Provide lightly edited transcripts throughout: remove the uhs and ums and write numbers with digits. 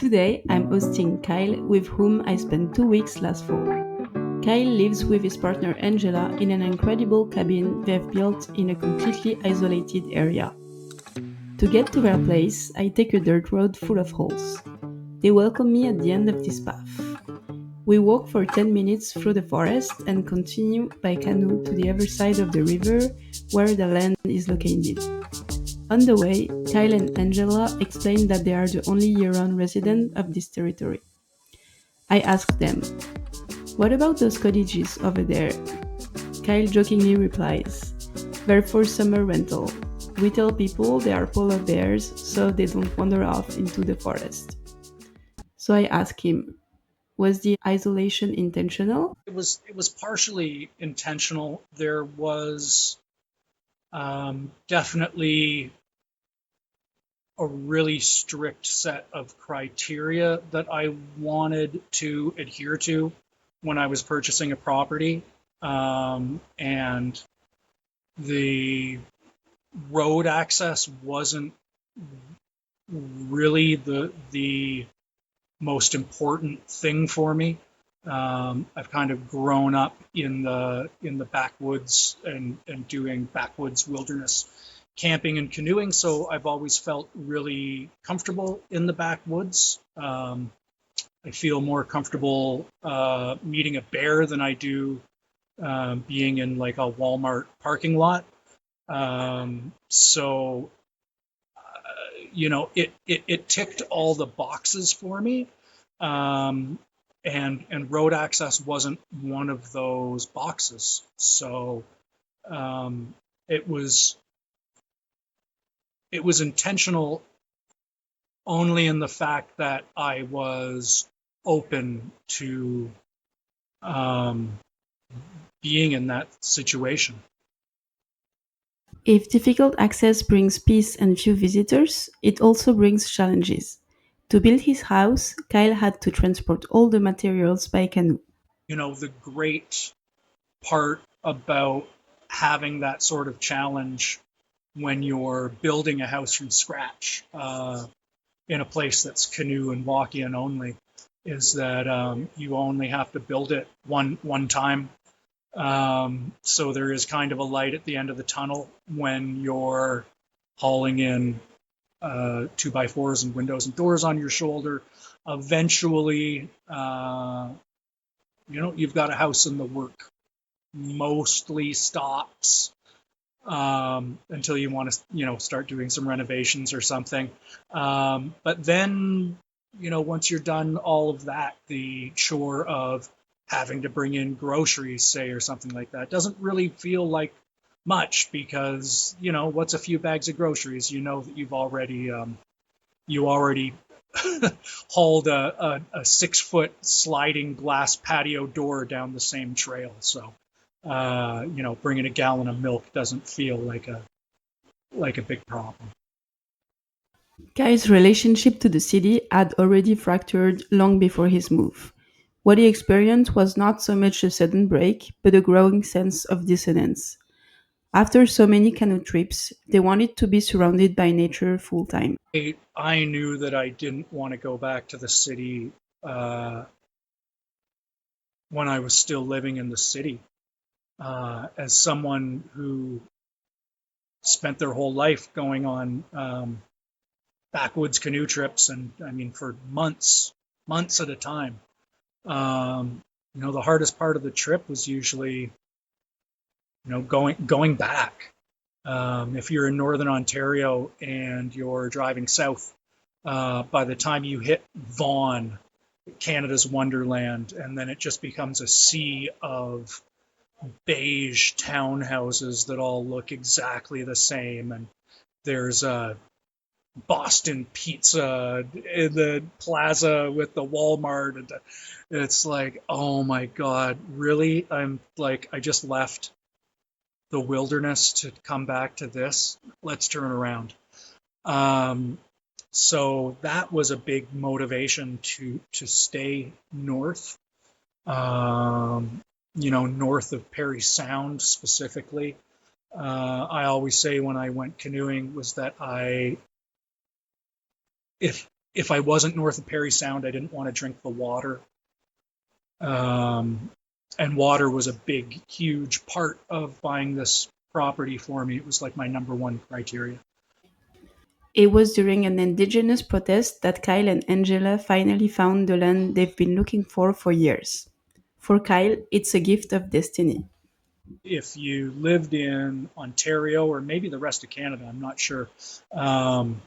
Today, I'm hosting Kyle, with whom I spent 2 weeks last fall. Kyle lives with his partner Angela in an incredible cabin they've built in a completely isolated area. To get to their place, I take a dirt road full of holes. They welcome me at the end of this path. We walk for 10 minutes through the forest and continue by canoe to the other side of the river where the land is located. On the way, Kyle and Angela explain that they are the only year-round resident of this territory. I ask them, "What about those cottages over there?" Kyle jokingly replies, "They're for summer rental. We tell people they are polar bears so they don't wander off into the forest." So I ask him, was the isolation intentional? It was partially intentional. There was definitely a really strict set of criteria that I wanted to adhere to when I was purchasing a property, and the road access wasn't really the most important thing for me. I've kind of grown up in the backwoods and doing backwoods wilderness camping and canoeing, so I've always felt really comfortable in the backwoods. I feel more comfortable meeting a bear than I do being in like a Walmart parking lot. So it ticked all the boxes for me. Um, and road access wasn't one of those boxes. So um, it was it was intentional only in the fact that I was open to um, being in that situation. If difficult access brings peace and few visitors, it also brings challenges. To build his house, Kyle had to transport all the materials by canoe. The great part about having that sort of challenge when you're building a house from scratch in a place that's canoe and walk-in only is that you only have to build it one time. So there is kind of a light at the end of the tunnel when you're hauling in two by fours and windows and doors on your shoulder. Eventually, you've got a house and the work mostly stops until you want to, start doing some renovations or something. But then, once you're done all of that, the chore of having to bring in groceries, say, or something like that, doesn't really feel like much because, what's a few bags of groceries? You know that you already hauled a 6 foot sliding glass patio door down the same trail. So, bringing a gallon of milk doesn't feel like a big problem. Kai's relationship to the city had already fractured long before his move. What he experienced was not so much a sudden break, but a growing sense of dissonance. After so many canoe trips, they wanted to be surrounded by nature full time. I knew that I didn't want to go back to the city uh, when I was still living in the city. As someone who spent their whole life going on backwoods canoe trips, and I mean for months at a time. The hardest part of the trip was usually, going back. If you're in northern Ontario and you're driving south, by the time you hit Vaughan, Canada's wonderland, and then it just becomes a sea of beige townhouses that all look exactly the same, and there's a Boston Pizza in the plaza with the Walmart, and it's like, oh my god, really? I'm like, I just left the wilderness to come back to this. Let's turn around. Um, so that was a big motivation to stay north. North of Perry Sound specifically. I always say when I went canoeing was that if if I wasn't north of Parry Sound, I didn't want to drink the water. Um, and water was a big, huge part of buying this property for me. It was like my number one criteria. It was during an indigenous protest that Kyle and Angela finally found the land they've been looking for years. For Kyle, it's a gift of destiny. If you lived in Ontario or maybe the rest of Canada, I'm not sure. Um,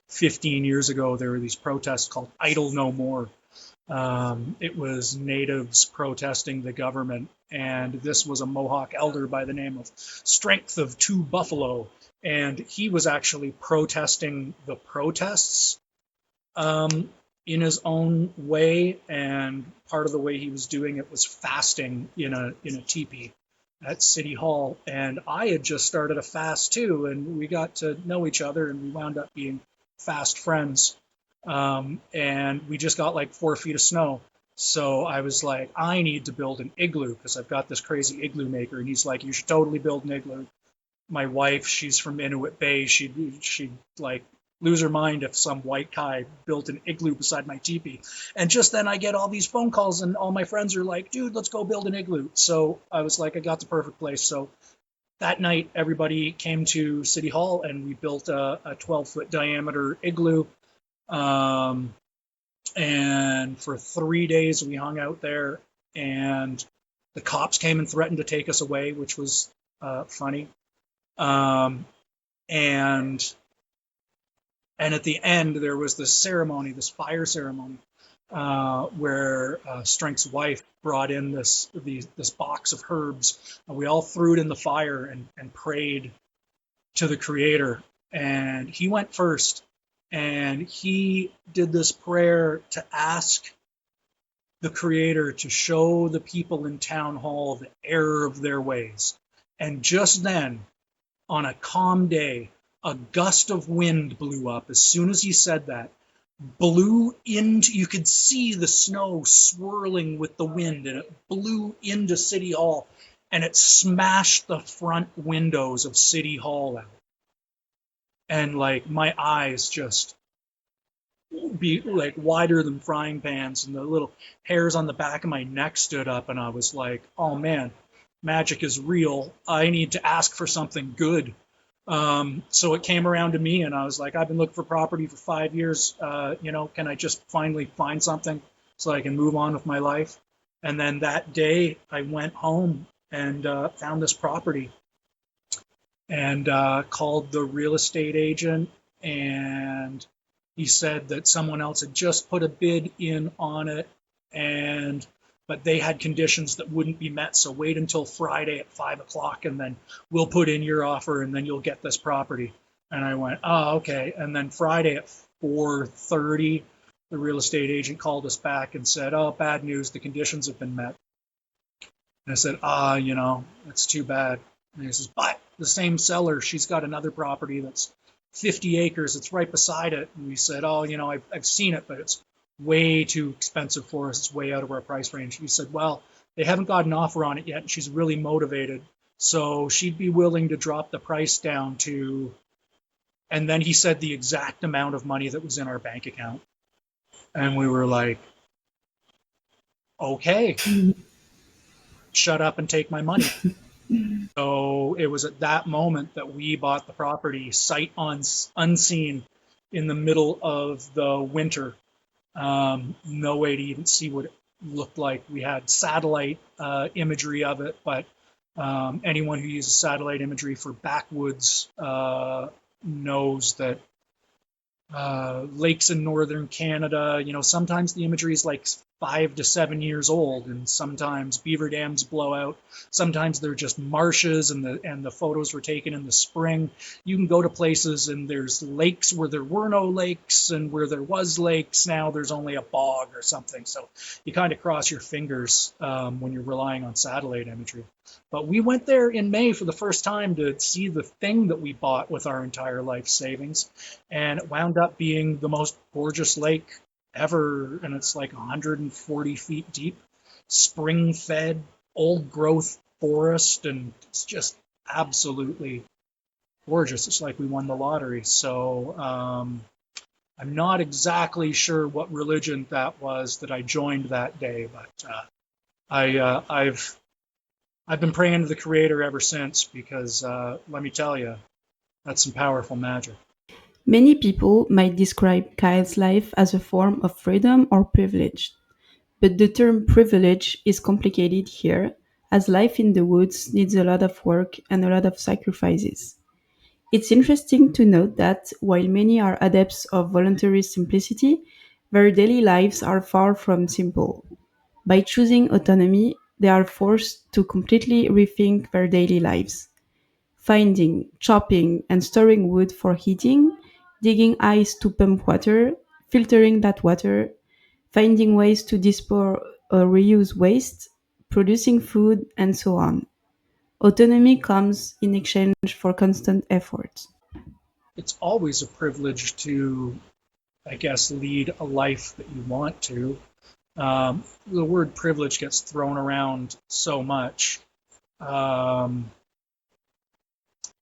15 years ago, there were these protests called Idle No More. It was natives protesting the government, and this was a Mohawk elder by the name of Strength of Two Buffalo, and he was actually protesting the protests um, in his own way, and part of the way he was doing it was fasting in a teepee at City Hall. And I had just started a fast too, and we got to know each other, and we wound up being fast friends. And we just got like 4 feet of snow. So I was like, I need to build an igloo because I've got this crazy igloo maker. And he's like, you should totally build an igloo. My wife, she's from Inuit Bay. She'd like lose her mind if some white guy built an igloo beside my teepee. And just then I get all these phone calls and all my friends are like, dude, let's go build an igloo. So I was like, I got the perfect place. So that night, everybody came to City Hall and we built a 12-foot diameter igloo. Um, and for 3 days, we hung out there and the cops came and threatened to take us away, which was funny. Um, and and at the end, there was this ceremony, this fire ceremony, where Strength's wife brought in this box of herbs. We all threw it in the fire and prayed to the Creator. And he went first, and he did this prayer to ask the Creator to show the people in town hall the error of their ways. And just then, on a calm day, a gust of wind blew up as soon as he said that. Blew into, you could see the snow swirling with the wind, and it blew into City Hall, and it smashed the front windows of City Hall out. And like my eyes just be like wider than frying pans, and the little hairs on the back of my neck stood up, and I was like, oh man, magic is real. I need to ask for something good. So it came around to me, and I was like, I've been looking for property for 5 years. Can I just finally find something so I can move on with my life? And then that day, I went home and found this property and called the real estate agent, and he said that someone else had just put a bid in on it, and but they had conditions that wouldn't be met. So wait until Friday at 5 o'clock, and then we'll put in your offer, and then you'll get this property. And I went, oh, okay. And then Friday at 4:30, the real estate agent called us back and said, oh, bad news, the conditions have been met. And I said, it's too bad. And he says, but the same seller, she's got another property that's 50 acres. It's right beside it. And we said, oh, I've seen it, but it's way too expensive for us. It's way out of our price range. He said, well, they haven't got an offer on it yet, and she's really motivated. So she'd be willing to drop the price down to, and then he said the exact amount of money that was in our bank account. And we were like, okay, shut up and take my money. So it was at that moment that we bought the property sight unseen in the middle of the winter. No way to even see what it looked like. We had satellite imagery of it, but anyone who uses satellite imagery for backwoods knows that lakes in northern Canada, sometimes the imagery is like 5 to 7 years old, and sometimes beaver dams blow out. Sometimes they're just marshes, and the photos were taken in the spring. You can go to places and there's lakes where there were no lakes, and where there was lakes now there's only a bog or something. So you kind of cross your fingers when you're relying on satellite imagery. But we went there in May for the first time to see the thing that we bought with our entire life savings, and it wound up being the most gorgeous lake ever, and it's like 140 feet deep, spring fed, old growth forest, and it's just absolutely gorgeous. It's like we won the lottery. So I'm not exactly sure what religion that was that I joined that day, but I've been praying to the Creator ever since because let me tell you, that's some powerful magic. Many people might describe Kyle's life as a form of freedom or privilege, but the term privilege is complicated here, as life in the woods needs a lot of work and a lot of sacrifices. It's interesting to note that while many are adepts of voluntary simplicity, their daily lives are far from simple. By choosing autonomy, they are forced to completely rethink their daily lives. Finding, chopping, and storing wood for heating, digging ice to pump water, filtering that water, finding ways to dispose or reuse waste, producing food, and so on. Autonomy comes in exchange for constant effort. It's always a privilege to, I guess, lead a life that you want to. The word privilege gets thrown around so much. Um,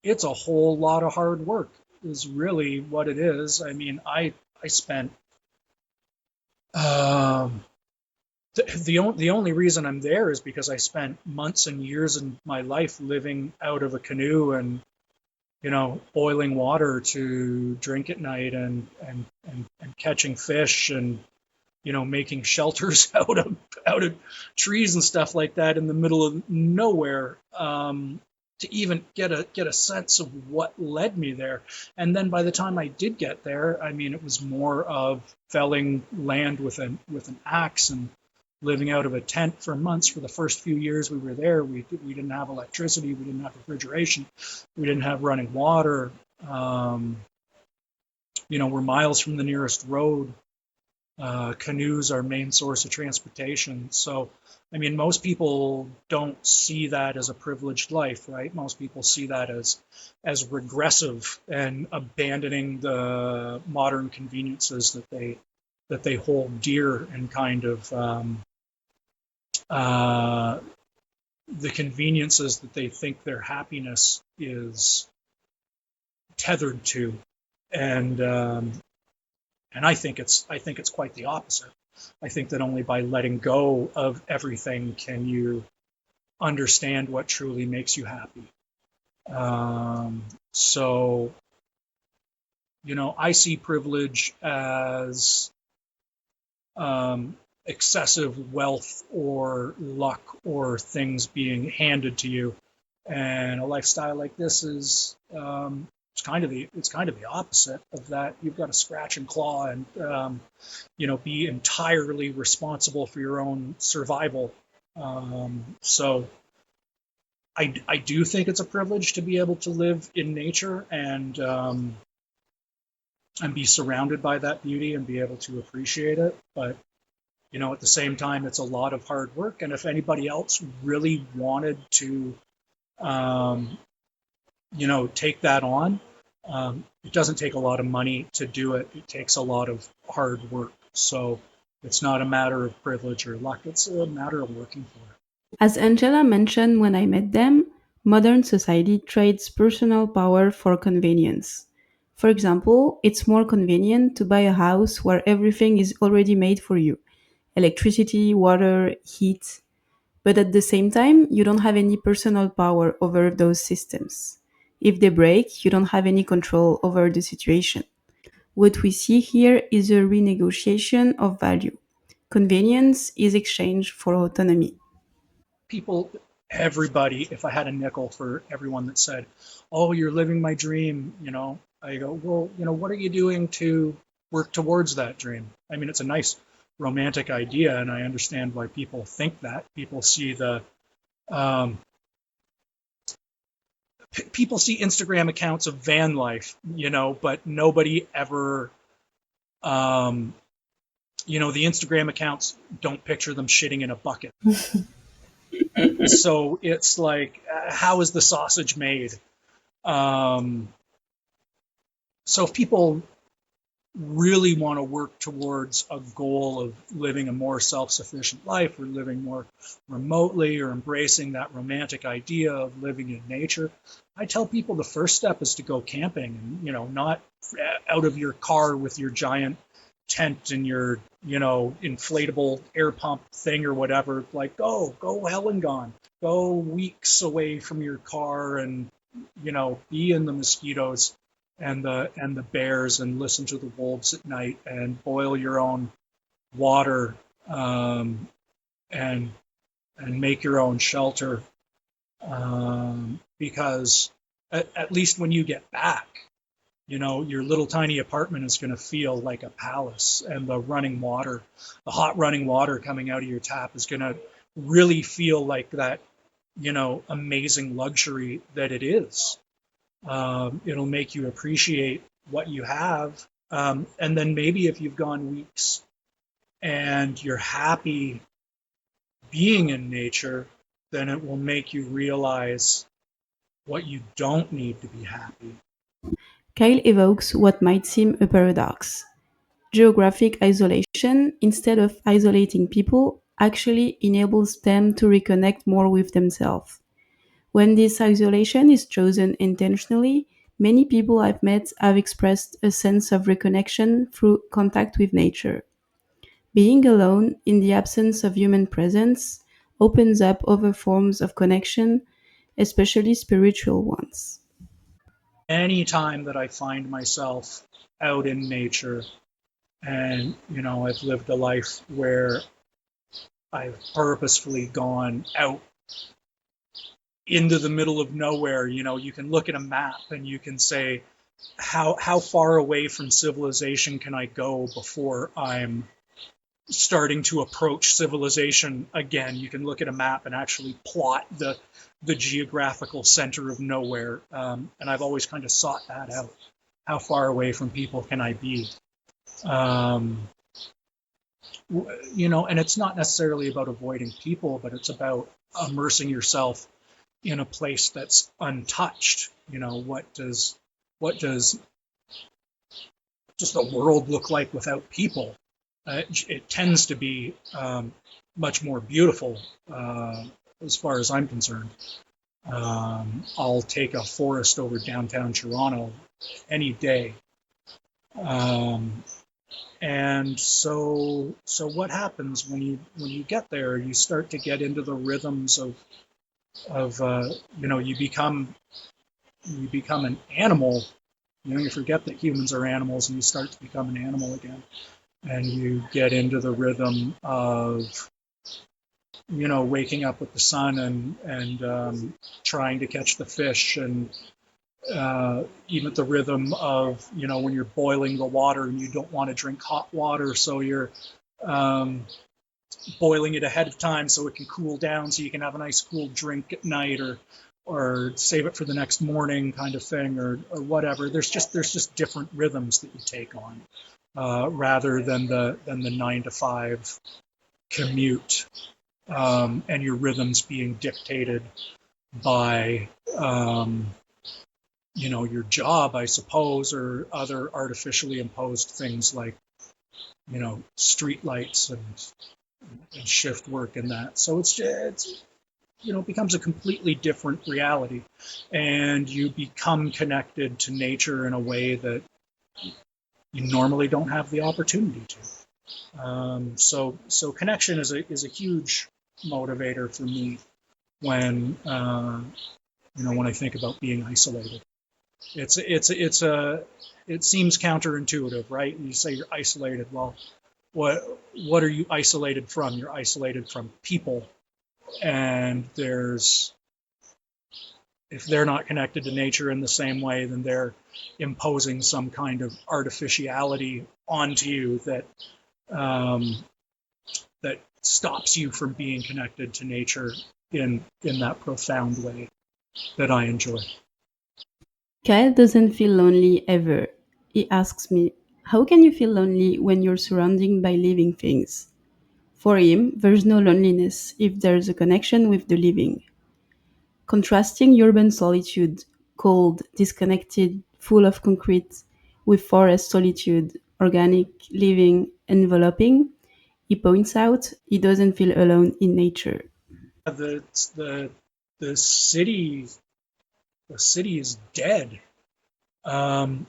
it's a whole lot of hard work, is really what it is. I mean, I spent um, the only reason I'm there is because I spent months and years in my life living out of a canoe and boiling water to drink at night and catching fish and making shelters out of trees and stuff like that in the middle of nowhere, to even get a sense of what led me there. And then by the time I did get there, I mean, it was more of felling land with an axe and living out of a tent for months. For the first few years we were there, we didn't have electricity, we didn't have refrigeration, we didn't have running water. Um, we're miles from the nearest road. Canoes are main source of transportation. So, I mean, most people don't see that as a privileged life, right? Most people see that as regressive and abandoning the modern conveniences that they hold dear and kind of uh, the conveniences that they think their happiness is tethered to, and and I think it's quite the opposite. I think that only by letting go of everything can you understand what truly makes you happy. So I see privilege as excessive wealth or luck or things being handed to you, and a lifestyle like this is it's kind of the opposite of that. You've got to scratch and claw and be entirely responsible for your own survival. So I do think it's a privilege to be able to live in nature and be surrounded by that beauty and be able to appreciate it. But at the same time, it's a lot of hard work. And if anybody else really wanted to, um, take that on, it doesn't take a lot of money to do it. It takes a lot of hard work. So it's not a matter of privilege or luck. It's a matter of working for it. As Angela mentioned when I met them, modern society trades personal power for convenience. For example, it's more convenient to buy a house where everything is already made for you: electricity, water, heat. But at the same time, you don't have any personal power over those systems. If they break, you don't have any control over the situation. What we see here is a renegotiation of value. Convenience is exchanged for autonomy. People, everybody, if I had a nickel for everyone that said, "Oh, you're living my dream," I go, "Well, what are you doing to work towards that dream?" I mean, it's a nice romantic idea, and I understand why people think that. Um, people see Instagram accounts of van life, but nobody ever, um, the Instagram accounts don't picture them shitting in a bucket. So it's like, how is the sausage made? Um, so if people really want to work towards a goal of living a more self-sufficient life or living more remotely or embracing that romantic idea of living in nature, I tell people the first step is to go camping and, not out of your car with your giant tent and your, inflatable air pump thing or whatever. Like, go hell and gone. Go weeks away from your car and, be in the mosquitoes and the bears and listen to the wolves at night and boil your own water, um, and make your own shelter, because at least when you get back, your little tiny apartment is going to feel like a palace, and the hot running water coming out of your tap is going to really feel like that, amazing luxury that it is. It'll make you appreciate what you have. And then maybe if you've gone weeks and you're happy being in nature, then it will make you realize what you don't need to be happy. Kyle evokes what might seem a paradox. Geographic isolation, instead of isolating people, actually enables them to reconnect more with themselves. When this isolation is chosen intentionally, many people I've met have expressed a sense of reconnection through contact with nature. Being alone in the absence of human presence opens up other forms of connection, especially spiritual ones. Anytime that I find myself out in nature and, I've lived a life where I've purposefully gone out into the middle of nowhere, you can look at a map and you can say, how far away from civilization can I go before I'm starting to approach civilization again? You can look at a map and actually plot the geographical center of nowhere, and I've always kind of sought that out. How far away from people can I be? Um, and it's not necessarily about avoiding people, but it's about immersing yourself in a place that's untouched. What does just the world look like without people? It tends to be, much more beautiful, as far as I'm concerned. I'll take a forest over downtown Toronto any day. Um, and so what happens when you get there? You start to get into the rhythms of you become an animal. You forget that humans are animals, and you start to become an animal again, and you get into the rhythm of waking up with the sun and trying to catch the fish, and even the rhythm of when you're boiling the water and you don't want to drink hot water, so you're um, boiling it ahead of time so it can cool down, so you can have a nice cool drink at night, or save it for the next morning, kind of thing, or whatever. There's just different rhythms that you take on, rather than the 9 to 5 commute, and your rhythms being dictated by your job, I suppose, or other artificially imposed things like street lights and shift work and that. So it becomes a completely different reality, and you become connected to nature in a way that you normally don't have the opportunity to. So connection is a huge motivator for me when I think about being isolated. It seems counterintuitive, right? You say you're isolated. Well, what are you isolated from? You're isolated from people, and if they're not connected to nature in the same way, then they're imposing some kind of artificiality onto you um, that stops you from being connected to nature in that profound way that I enjoy. Kyle doesn't feel lonely ever. He asks me, how can you feel lonely when you're surrounded by living things? For him, there's no loneliness if there's a connection with the living. Contrasting urban solitude, cold, disconnected, full of concrete, with forest solitude, organic, living, enveloping, he points out he doesn't feel alone in nature. the the the city the city is dead. Um,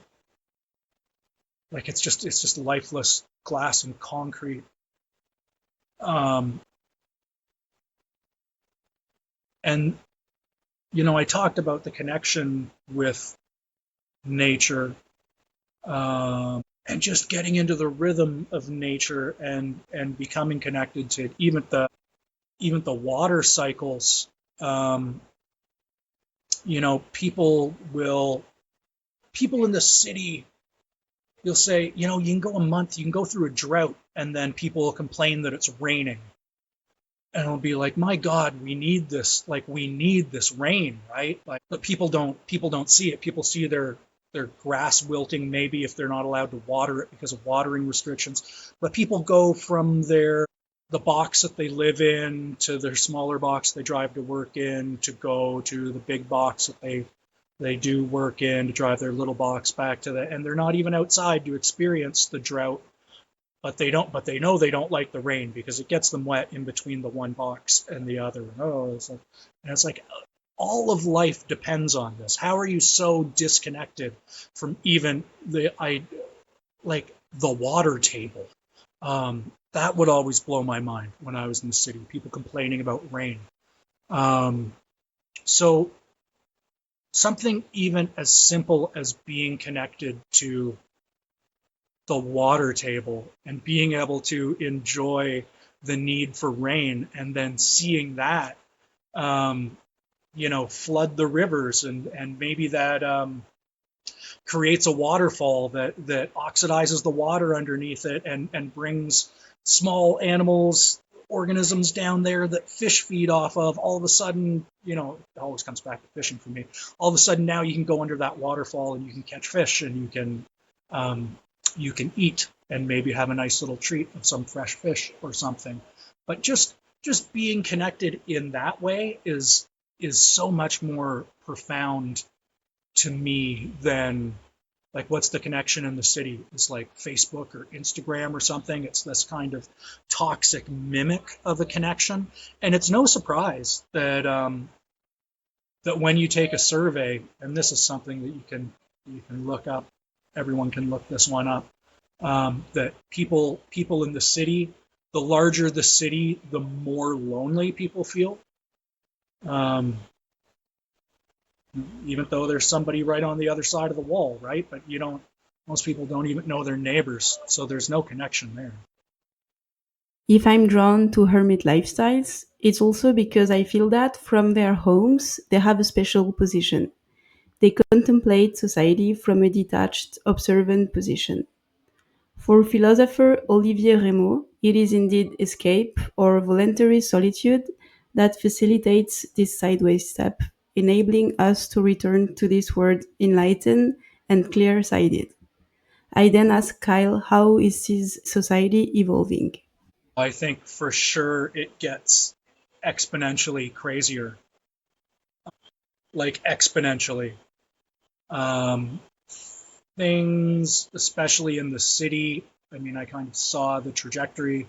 like it's just lifeless glass and concrete. Um, and I talked about the connection with nature, and just getting into the rhythm of nature and becoming connected to even the water cycles. Um, people in the city, you'll say, you can go a month, you can go through a drought, and then people will complain that it's raining. And it'll be like, my God, we need this. Like, we need this rain, right? Like, but people don't see it. People see their grass wilting, maybe if they're not allowed to water it because of watering restrictions. But people go from the box that they live in to their smaller box they drive to work in, to go to the big box that they do work in, to drive their little box back to and they're not even outside to experience the drought, but they know they don't like the rain because it gets them wet in between the one box and the other. Oh, it's like all of life depends on this. How are you so disconnected from even the water table? That would always blow my mind when I was in the city. People complaining about rain. Um, so something even as simple as being connected to the water table and being able to enjoy the need for rain, and then seeing that um, flood the rivers, and maybe that creates a waterfall that oxidizes the water underneath it, and brings small animals, organisms down there that fish feed off of. All of a sudden, it always comes back to fishing for me. All of a sudden now you can go under that waterfall and you can catch fish, and um, you can eat and maybe have a nice little treat of some fresh fish or something. But just being connected in that way is so much more profound to me than, like, what's the connection in the city is like Facebook or Instagram or something. It's this kind of toxic mimic of a connection. And it's no surprise that when you take a survey, and this is something that you can look up, everyone can look this one up, that people in the city, the larger the city, the more lonely people feel. Um, Even though there's somebody right on the other side of the wall, right? But most people don't even know their neighbors, so there's no connection there. If I'm drawn to hermit lifestyles, it's also because I feel that from their homes they have a special position. They contemplate society from a detached, observant position. For philosopher Olivier Rémaud, it is indeed escape or voluntary solitude that facilitates this sideways step, enabling us to return to this world enlightened and clear sighted. I then ask Kyle how is his society evolving? I think for sure it gets exponentially crazier, like exponentially. Um, Things, especially in the city, I mean, I kind of saw the trajectory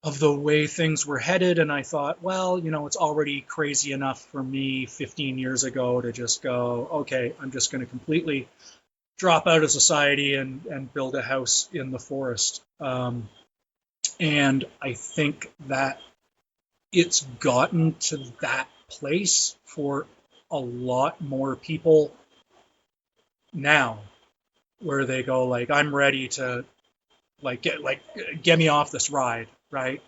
of the way things were headed, and I thought, well, it's already crazy enough for me 15 years ago to just go, okay, I'm just going to completely drop out of society and build a house in the forest. And I think that it's gotten to that place for a lot more people now, where they go, like, I'm ready to, get me off this ride, right?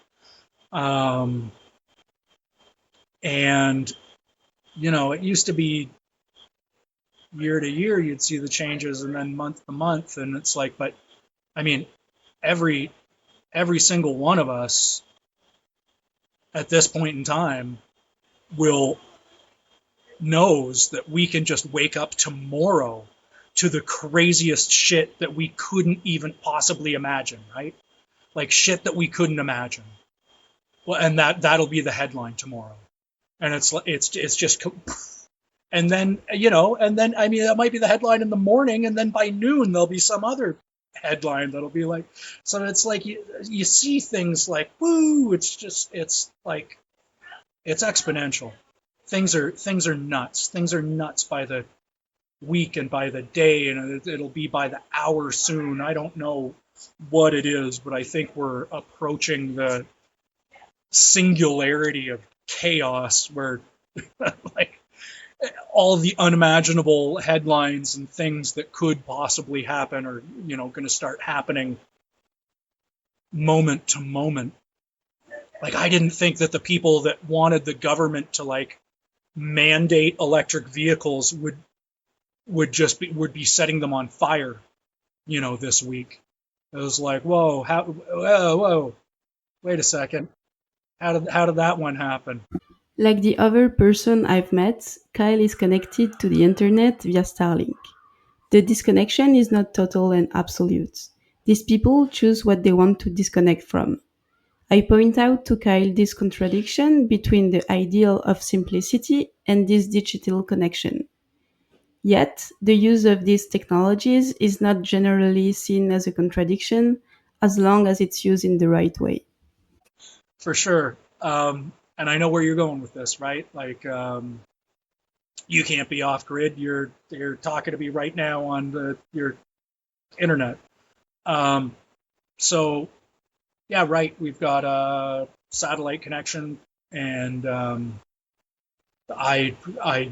Um, and it used to be year to year you'd see the changes, and then month to month, and it's like, but I mean, every every single one of us at this point in time will knows that we can just wake up tomorrow to the craziest shit that we couldn't even possibly imagine, right? Like shit that we couldn't imagine. Well, and that'll be the headline tomorrow. And it's just, and then I mean, that might be the headline in the morning, and then by noon there'll be some other headline that'll be like, so it's like you see things like, woo, it's like, it's exponential. Things are nuts. Things are nuts by the week and by the day, and it'll be by the hour soon. I don't know what it is, but I think we're approaching the singularity of chaos where like all the unimaginable headlines and things that could possibly happen are, going to start happening moment to moment. Like, I didn't think that the people that wanted the government to like mandate electric vehicles would be setting them on fire, this week. It was like, whoa, wait a second. How did that one happen? Like the other person I've met, Kyle is connected to the internet via Starlink. The disconnection is not total and absolute. These people choose what they want to disconnect from. I point out to Kyle this contradiction between the ideal of simplicity and this digital connection. Yet, the use of these technologies is not generally seen as a contradiction as long as it's used in the right way. For sure. And I know where you're going with this, right? Like, you can't be off grid. You're talking to me right now on your internet. Um, so yeah, right. We've got a satellite connection, and I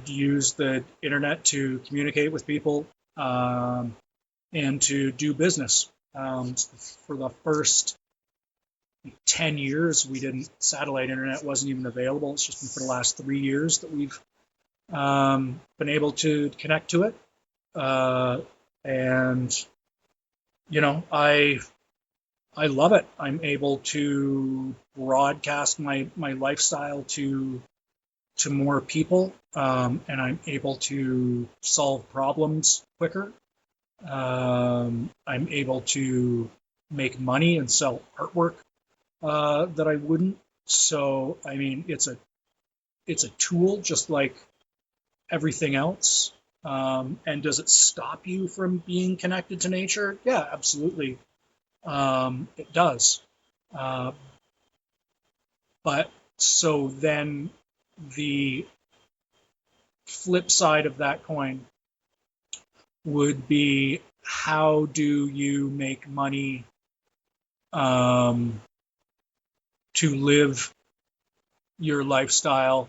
use the internet to communicate with people, and to do business. For the first 10 years, we didn't satellite internet wasn't even available. It's just been for the last 3 years that we've been able to connect to it. And I love it. I'm able to broadcast my lifestyle to more people, and I'm able to solve problems quicker. I'm able to make money and sell artwork that I wouldn't. So I mean, it's a tool just like everything else. And does it stop you from being connected to nature? Yeah, absolutely. It does. Uh, but so then the flip side of that coin would be, how do you make money to live your lifestyle?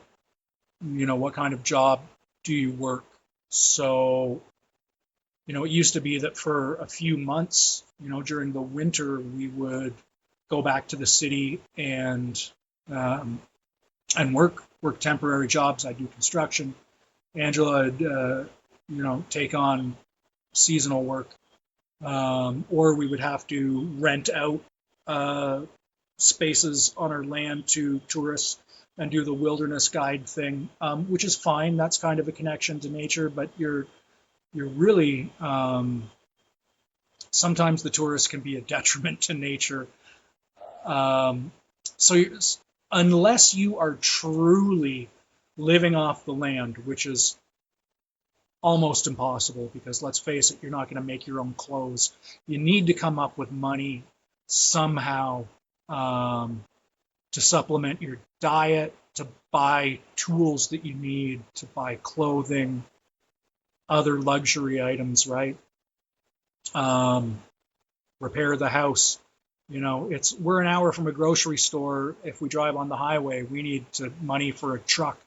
What kind of job do you work? So, it used to be that for a few months, during the winter, we would go back to the city um, and work temporary jobs. I do construction. Angela would, take on seasonal work, or we would have to rent out spaces on our land to tourists and do the wilderness guide thing, which is fine. That's kind of a connection to nature, but you're really, sometimes the tourist can be a detriment to nature. Um, so unless you are truly living off the land, which is almost impossible, because let's face it, you're not going to make your own clothes. You need to come up with money somehow, to supplement your diet, to buy tools that you need, to buy clothing, other luxury items, right? Um, Repair the house. We're an hour from a grocery store. If we drive on the highway, we need money for a truck.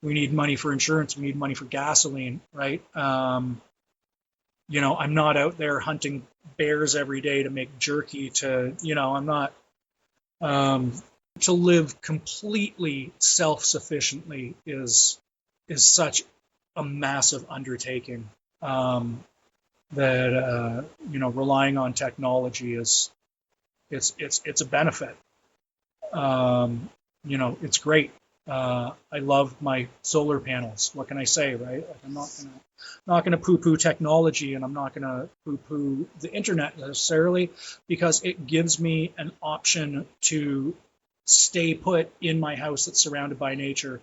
We need money for insurance. We need money for gasoline, right? I'm not out there hunting bears every day to make jerky. I'm not, to live completely self-sufficiently is such a massive undertaking, that relying on technology it's a benefit. It's great. I love my solar panels. What can I say, right? Like, I'm not gonna poo-poo technology, and I'm not gonna poo-poo the internet necessarily, because it gives me an option to stay put in my house that's surrounded by nature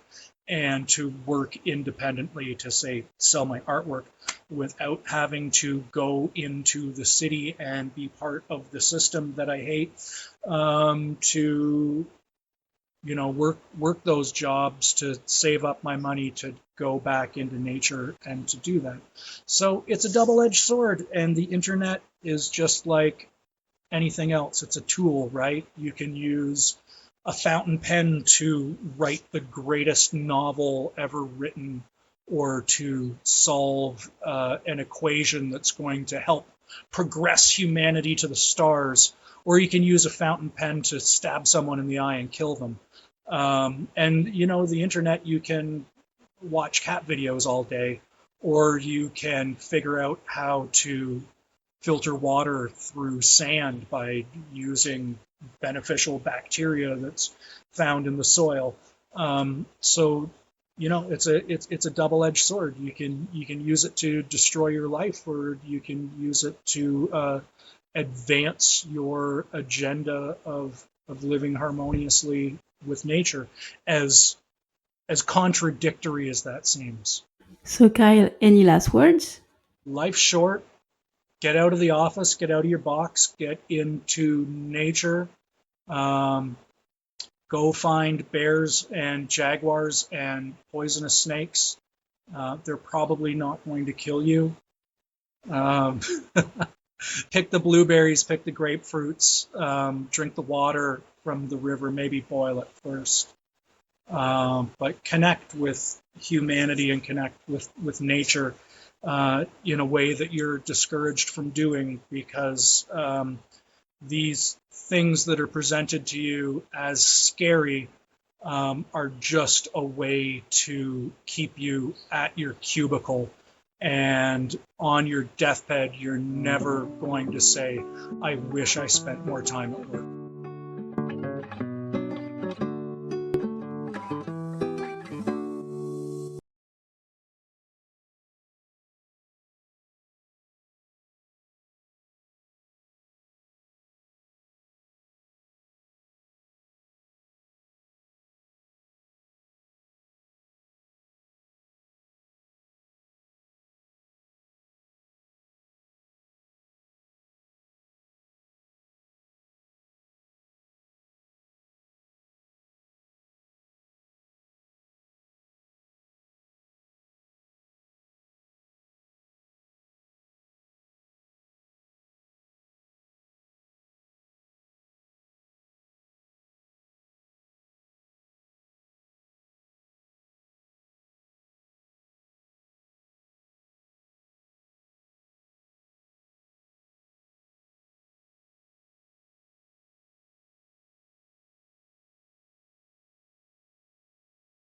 and to work independently to, say, sell my artwork without having to go into the city and be part of the system that I hate, to work those jobs to save up my money to go back into nature and to do that. So it's a double-edged sword, and the internet is just like anything else. It's a tool, right? You can use a fountain pen to write the greatest novel ever written, or to solve an equation that's going to help progress humanity to the stars, or you can use a fountain pen to stab someone in the eye and kill them. And the internet, you can watch cat videos all day, or you can figure out how to filter water through sand by using beneficial bacteria that's found in the soil. So it's a double-edged sword. You can use it to destroy your life, or you can use it to advance your agenda of living harmoniously with nature, as contradictory as that seems. So, Kyle, any last words? Life's short. Get out of the office, get out of your box, get into nature. Um, Go find bears and jaguars and poisonous snakes. They're probably not going to kill you. Um, Pick the blueberries, pick the grapefruits, drink the water from the river, maybe boil it first. But connect with humanity and connect with nature in a way that you're discouraged from doing, because these things that are presented to you as scary are just a way to keep you at your cubicle. And on your deathbed, you're never going to say, I wish I spent more time at work.